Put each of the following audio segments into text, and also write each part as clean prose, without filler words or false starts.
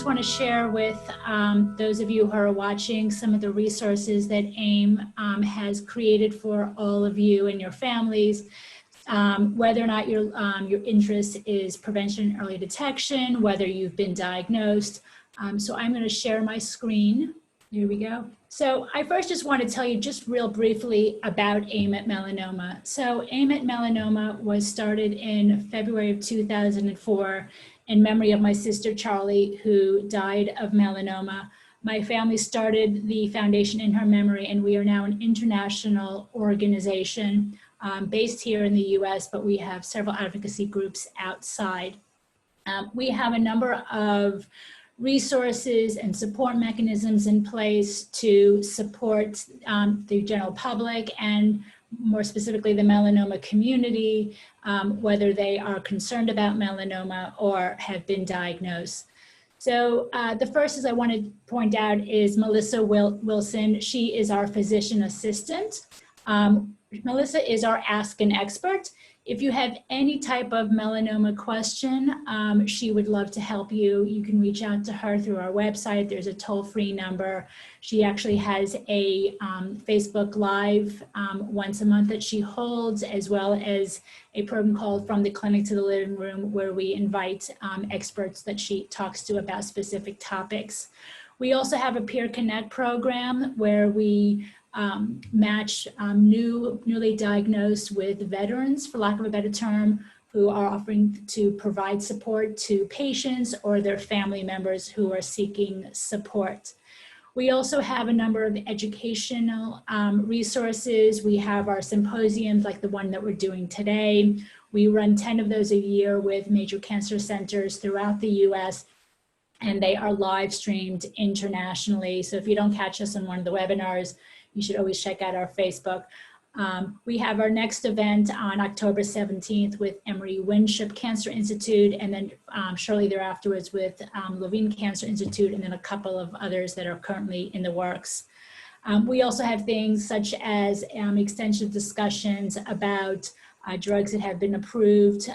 just want to share with those of you who are watching some of the resources that AIM has created for all of you and your families, whether or not your interest is prevention and early detection, whether you've been diagnosed. So I'm going to share my screen. Here we go. So I first just want to tell you just real briefly about AIM at Melanoma. So AIM at Melanoma was started in February of 2004 in memory of my sister Charlie, who died of melanoma. My family started the foundation in her memory, and we are now an international organization based here in the US, but we have several advocacy groups outside. We have a number of resources and support mechanisms in place to support the general public and more specifically the melanoma community, whether they are concerned about melanoma or have been diagnosed. So the first is I want to point out is Melissa Wilson. She is our physician assistant. Melissa is our Ask an Expert. If you have any type of melanoma question, she would love to help you. You can reach out to her through our website. There's a toll-free number. She actually has a Facebook Live once a month that she holds, as well as a program called From the Clinic to the Living Room, where we invite experts that she talks to about specific topics. We also have a Peer Connect program where we match newly diagnosed with veterans, for lack of a better term, who are offering to provide support to patients or their family members who are seeking support. We also have a number of educational resources. We have our symposiums like the one that we're doing today. We run 10 of those a year with major cancer centers throughout the US, and they are live streamed internationally. So if you don't catch us on one of the webinars, you should always check out our Facebook. We have our next event on October 17th with Emory Winship Cancer Institute, and then shortly thereafterwards with Levine Cancer Institute, and then a couple of others that are currently in the works. We also have things such as extensive discussions about drugs that have been approved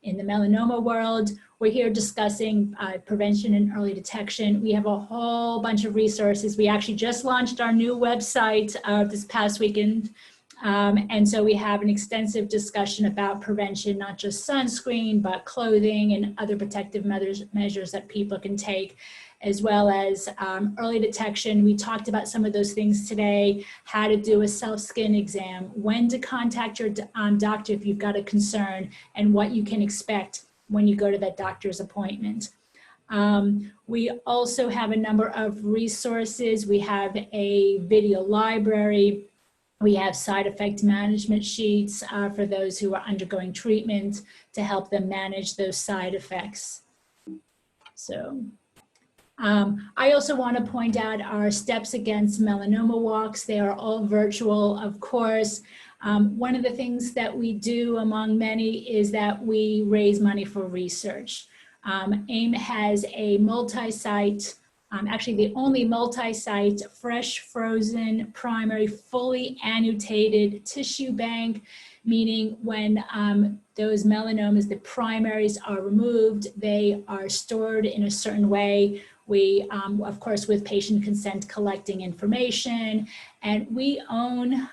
in the melanoma world. We're here discussing prevention and early detection. We have a whole bunch of resources. We actually just launched our new website this past weekend. And so we have an extensive discussion about prevention, not just sunscreen, but clothing and other protective measures that people can take, as well as early detection. We talked about some of those things today, how to do a self-skin exam, when to contact your doctor if you've got a concern, and what you can expect when you go to that doctor's appointment. We also have a number of resources. We have a video library. We have side effect management sheets for those who are undergoing treatment to help them manage those side effects. So I also want to point out our Steps Against Melanoma Walks. They are all virtual, of course. One of the things that we do among many is that we raise money for research. AIM has a multi-site, actually the only multi-site, fresh, frozen, primary, fully annotated tissue bank, meaning when those melanomas, the primaries are removed, they are stored in a certain way. We, of course, with patient consent, collecting information, and we own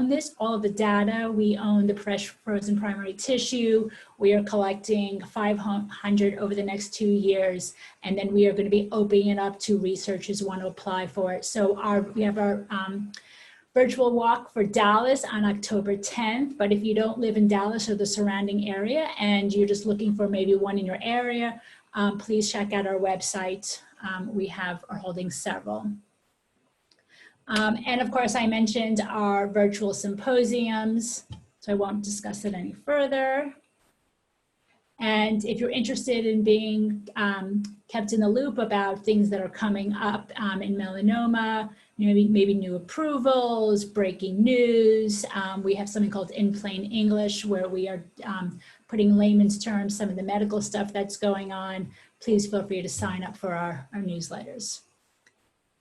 this, all of the data. We own the fresh frozen primary tissue. We are collecting 500 over the next 2 years, and then we are going to be opening it up to researchers who want to apply for it. So we have our virtual walk for Dallas on October 10th, but if you don't live in Dallas or the surrounding area and you're just looking for maybe one in your area, please check out our website. We are holding several. And of course, I mentioned our virtual symposiums, so I won't discuss it any further. And if you're interested in being kept in the loop about things that are coming up in melanoma, maybe new approvals, breaking news, we have something called In Plain English, where we are putting layman's terms, some of the medical stuff that's going on. Please feel free to sign up for our newsletters.